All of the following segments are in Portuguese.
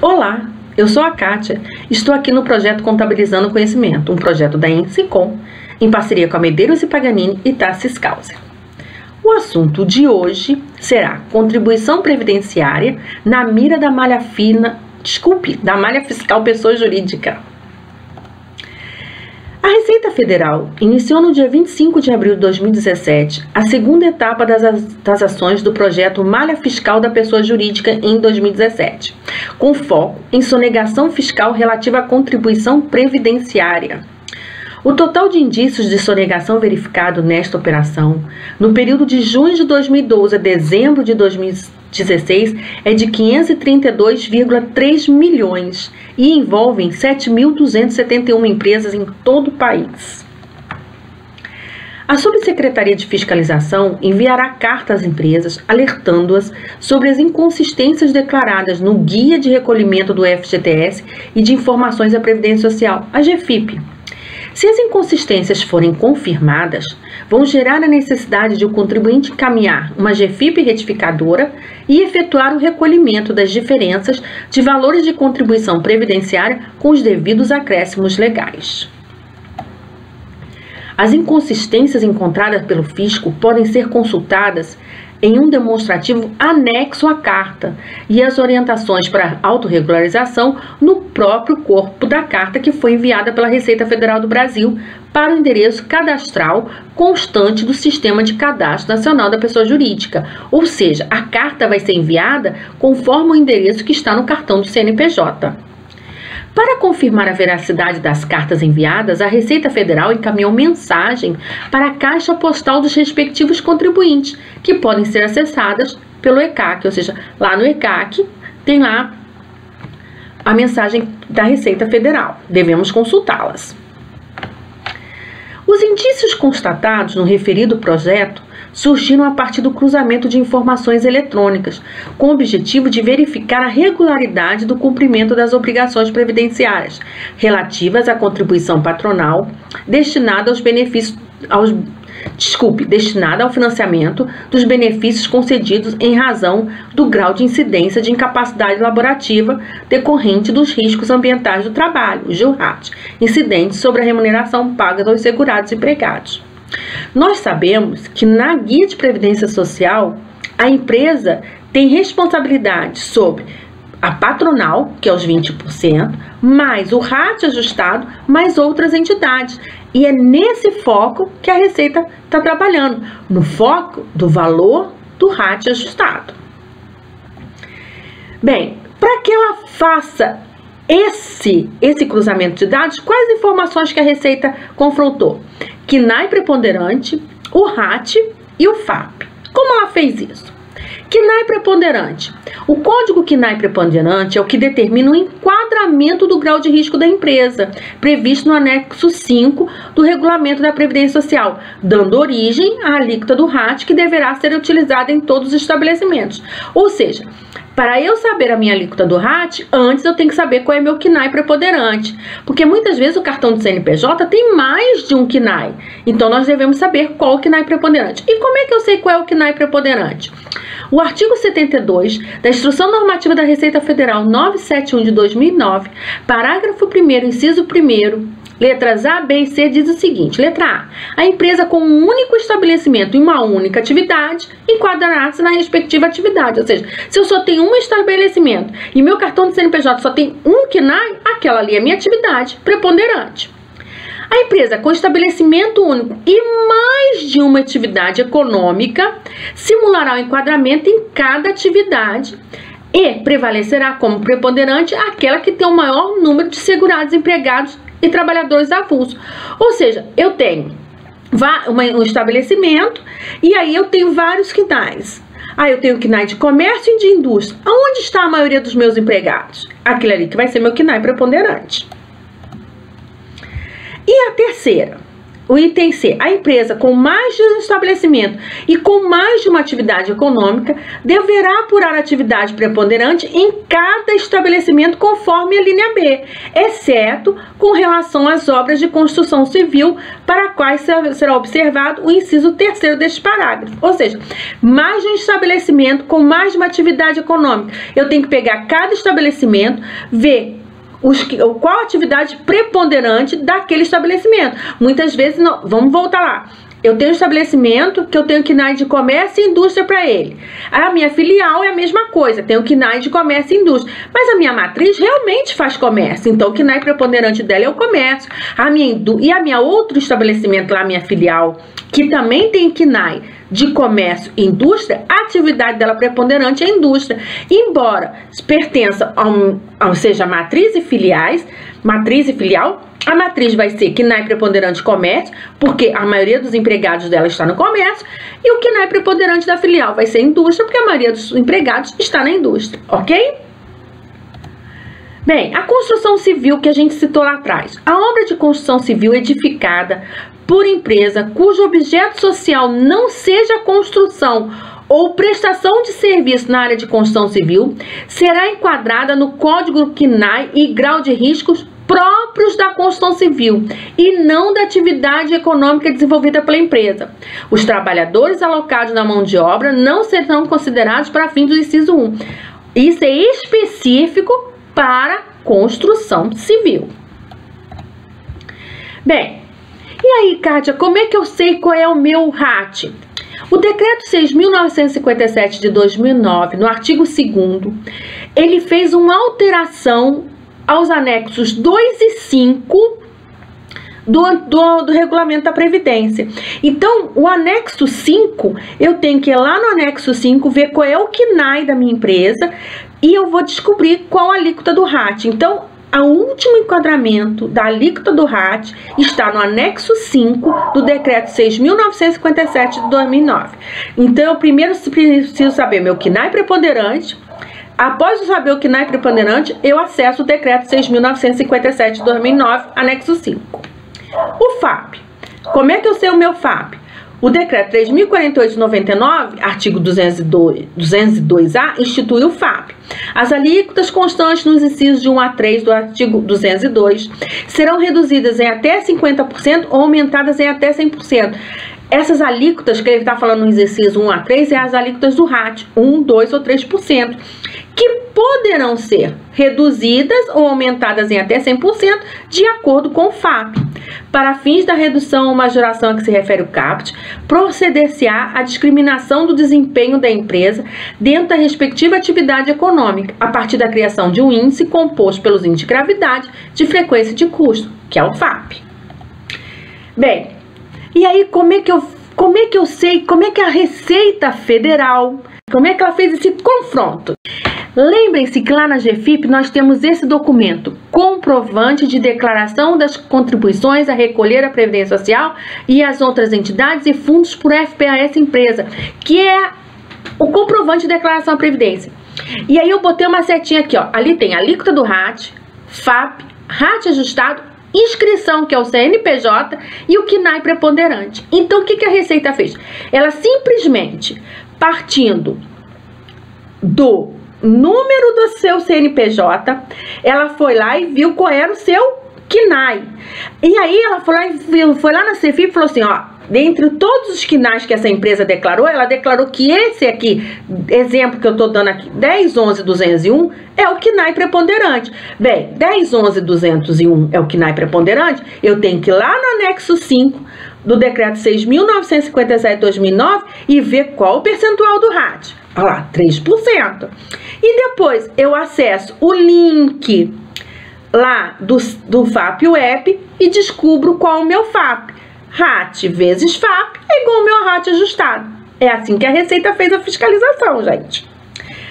Olá, eu sou a Kátia, estou aqui no projeto Contabilizando Conhecimento, um projeto da Ensicom, em parceria com a Medeiros e Paganini e Tassis Causer. O assunto de hoje será contribuição previdenciária na mira da malha fiscal pessoa jurídica. A Receita Federal iniciou no dia 25 de abril de 2017 a segunda etapa das ações do projeto Malha Fiscal da Pessoa Jurídica em 2017, com foco em sonegação fiscal relativa à contribuição previdenciária. O total de indícios de sonegação verificado nesta operação, no período de junho de 2012 a dezembro de 2016, é de 532,3 milhões e envolvem 7.271 empresas em todo o país. A Subsecretaria de Fiscalização enviará carta às empresas alertando-as sobre as inconsistências declaradas no Guia de Recolhimento do FGTS e de Informações à Previdência Social, a GFIP. Se as inconsistências forem confirmadas, vão gerar a necessidade de o contribuinte encaminhar uma GFIP retificadora e efetuar o recolhimento das diferenças de valores de contribuição previdenciária com os devidos acréscimos legais. As inconsistências encontradas pelo fisco podem ser consultadas em um demonstrativo anexo à carta e as orientações para autorregularização no próprio corpo da carta que foi enviada pela Receita Federal do Brasil para o endereço cadastral constante do Sistema de Cadastro Nacional da Pessoa Jurídica, ou seja, a carta vai ser enviada conforme o endereço que está no cartão do CNPJ. Para confirmar a veracidade das cartas enviadas, a Receita Federal encaminhou mensagem para a caixa postal dos respectivos contribuintes, que podem ser acessadas pelo ECAC, ou seja, lá no ECAC tem lá a mensagem da Receita Federal, devemos consultá-las. Os indícios constatados no referido projeto surgiram a partir do cruzamento de informações eletrônicas, com o objetivo de verificar a regularidade do cumprimento das obrigações previdenciárias relativas à contribuição patronal destinada ao financiamento dos benefícios concedidos em razão do grau de incidência de incapacidade laborativa decorrente dos riscos ambientais do trabalho, o GILRAT, incidentes sobre a remuneração paga aos segurados empregados. Nós sabemos que na Guia de Previdência Social, a empresa tem responsabilidade sobre a patronal, que é os 20%, mais o RAT ajustado, mais outras entidades. E é nesse foco que a Receita está trabalhando, no foco do valor do RAT ajustado. Bem, para que ela faça esse cruzamento de dados, quais informações que a Receita confrontou? KNAI preponderante, o RAT e o FAP. Como ela fez isso? KNAI preponderante. O código KNAI preponderante é o que determina o enquadramento do grau de risco da empresa, previsto no anexo 5 do Regulamento da Previdência Social, dando origem à alíquota do RAT que deverá ser utilizada em todos os estabelecimentos. Ou seja, para eu saber a minha alíquota do RAT, antes eu tenho que saber qual é meu KNAI preponderante. Porque muitas vezes o cartão do CNPJ tem mais de um KNAI. Então nós devemos saber qual o KNAI preponderante. E como é que eu sei qual é o KNAI preponderante? O artigo 72 da Instrução Normativa da Receita Federal 971 de 2009, parágrafo 1º, inciso 1º, letras A, B e C diz o seguinte: letra A. A empresa com um único estabelecimento e uma única atividade enquadrará-se na respectiva atividade. Ou seja, se eu só tenho um estabelecimento e meu cartão de CNPJ só tem um KNAI, aquela ali é minha atividade preponderante. A empresa com estabelecimento único e mais de uma atividade econômica simulará o enquadramento em cada atividade e prevalecerá como preponderante aquela que tem o maior número de segurados, empregados e trabalhadores avulsos. Ou seja, eu tenho um estabelecimento e aí eu tenho vários KNAIs. Aí eu tenho KNAI de comércio e de indústria. Onde está a maioria dos meus empregados? Aquele ali que vai ser meu KNAI preponderante. E a terceira, O item C, a empresa com mais de um estabelecimento e com mais de uma atividade econômica deverá apurar a atividade preponderante em cada estabelecimento conforme a linha B, exceto com relação às obras de construção civil para quais será observado o inciso 3º deste parágrafo. Ou seja, mais de um estabelecimento com mais de uma atividade econômica. Eu tenho que pegar cada estabelecimento, ver qual a atividade preponderante daquele estabelecimento. Muitas vezes, não, vamos voltar lá. Eu tenho um estabelecimento que eu tenho KNAI de comércio e indústria para ele. A minha filial é a mesma coisa, tenho KNAI de comércio e indústria. Mas a minha matriz realmente faz comércio, então o KNAI preponderante dela é o comércio. E a minha outro estabelecimento lá, minha filial, que também tem KNAI de comércio e indústria, a atividade dela preponderante é a indústria. Embora pertença seja matriz e filiais, matriz e filial, a matriz vai ser KNAI preponderante comércio, porque a maioria dos empregados dela está no comércio, e o KNAI preponderante da filial vai ser indústria, porque a maioria dos empregados está na indústria, ok? Bem, a construção civil que a gente citou lá atrás. A obra de construção civil edificada por empresa cujo objeto social não seja construção ou prestação de serviço na área de construção civil será enquadrada no Código KNAI e grau de riscos próprios da construção civil e não da atividade econômica desenvolvida pela empresa. Os trabalhadores alocados na mão de obra não serão considerados para fins do inciso 1. Isso é específico para construção civil. Bem, e aí, Kátia, como é que eu sei qual é o meu RAT? O Decreto 6.957 de 2009, no artigo 2º, ele fez uma alteração aos anexos 2 e 5 do Regulamento da Previdência. Então, o anexo 5, eu tenho que ir lá no anexo 5, ver qual é o KNAI da minha empresa e eu vou descobrir qual a alíquota do RAT. Então, o último enquadramento da alíquota do RAT está no anexo 5 do Decreto 6.957 de 2009. Então, eu primeiro preciso saber meu KNAI preponderante. Após eu saber o KNAI preponderante, eu acesso o Decreto 6.957 de 2009, anexo 5. O FAP. Como é que eu sei o meu FAP? O Decreto 3.048 de 99, artigo 202A, institui o FAP. As alíquotas constantes nos incisos de 1 a 3 do artigo 202 serão reduzidas em até 50% ou aumentadas em até 100%. Essas alíquotas que ele está falando no inciso 1 a 3 é as alíquotas do RAT, 1, 2 ou 3%, que poderão ser reduzidas ou aumentadas em até 100% de acordo com o FAP. Para fins da redução ou majoração a que se refere o CAPT, proceder-se-á a discriminação do desempenho da empresa dentro da respectiva atividade econômica, a partir da criação de um índice composto pelos índices de gravidade, de frequência e de custo, que é o FAP. Bem, e aí como é que eu sei, como é que a Receita Federal, como é que ela fez esse confronto? Lembrem-se que lá na GFIP nós temos esse documento, comprovante de declaração das contribuições a recolher a Previdência Social e as outras entidades e fundos por FPAS empresa, que é o comprovante de declaração à Previdência. E aí eu botei uma setinha aqui, ó, ali tem a alíquota do RAT, FAP, RAT ajustado, inscrição, que é o CNPJ, e o KNAI preponderante. Então, o que a Receita fez? Ela simplesmente, partindo do número do seu CNPJ, ela foi lá e viu qual era o seu KNAI. E aí ela foi lá na CFIP e falou assim, ó, dentre todos os KNAIs que essa empresa declarou, ela declarou que esse aqui, exemplo que eu estou dando aqui, 10.11.201, é o KNAI preponderante. Bem, 10.11.201 é o KNAI preponderante, eu tenho que ir lá no anexo 5 do Decreto 6.957 de 2009 e ver qual o percentual do RAT. Olha lá, 3%. E depois eu acesso o link lá do FAP Web e descubro qual é o meu FAP. RAT vezes FAP é igual ao meu RAT ajustado. É assim que a Receita fez a fiscalização, gente.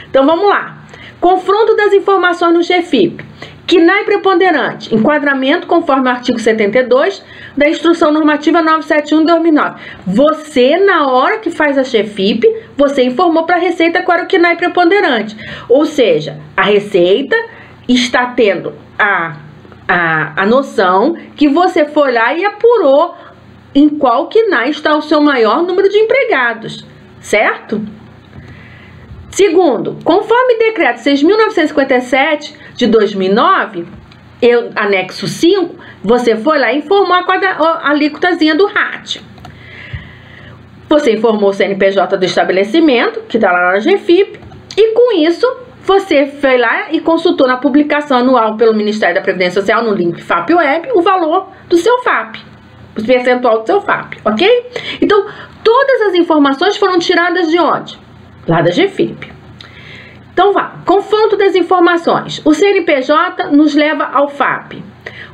Então vamos lá. Confronto das informações no GFIP. KNAI preponderante, enquadramento conforme o artigo 72 da Instrução Normativa 971 de 2009. Você, na hora que faz a GFIP, você informou para a Receita qual era o KNAI preponderante. Ou seja, a Receita está tendo a noção que você foi lá e apurou em qual KNAI está o seu maior número de empregados, certo? Segundo, conforme decreto 6.957 de 2009, anexo 5, você foi lá e informou a alíquotazinha do RAT. Você informou o CNPJ do estabelecimento, que está lá na GFIP, e com isso você foi lá e consultou na publicação anual pelo Ministério da Previdência Social, no link FAP Web, o valor do seu FAP, o percentual do seu FAP, ok? Então, todas as informações foram tiradas de onde? Lá da GFIP. Então, confronto das informações. O CNPJ nos leva ao FAP.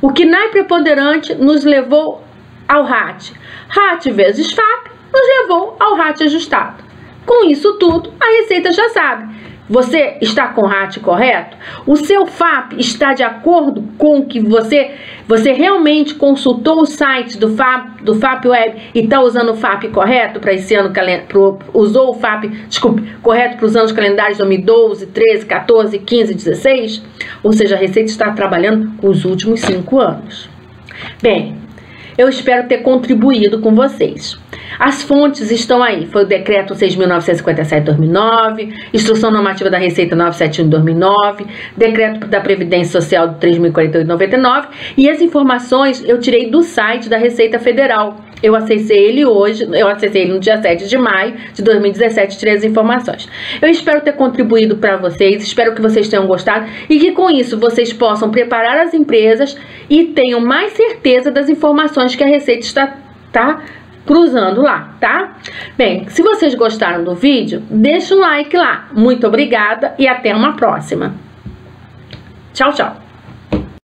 O KNAI preponderante nos levou ao RAT. RAT vezes FAP nos levou ao RAT ajustado. Com isso tudo, a Receita já sabe. Você está com o RAT correto? O seu FAP está de acordo com o que você realmente consultou o site do FAP Web e está usando o FAP correto para esse ano, usou o FAP, correto para os anos calendários 2012, 13, 14, 15, 16? Ou seja, a Receita está trabalhando com os últimos 5 anos. Bem, eu espero ter contribuído com vocês. As fontes estão aí, foi o decreto 6.957 de 2009, instrução normativa da Receita 971 de 2009, decreto da Previdência Social de 3.048 de 99, e as informações eu tirei do site da Receita Federal. Eu acessei ele hoje, eu acessei ele no dia 7 de maio de 2017, tirei as informações. Eu espero ter contribuído para vocês, espero que vocês tenham gostado e que com isso vocês possam preparar as empresas e tenham mais certeza das informações que a Receita está cruzando lá, tá? Bem, se vocês gostaram do vídeo, deixa um like lá. Muito obrigada e até uma próxima. Tchau, tchau.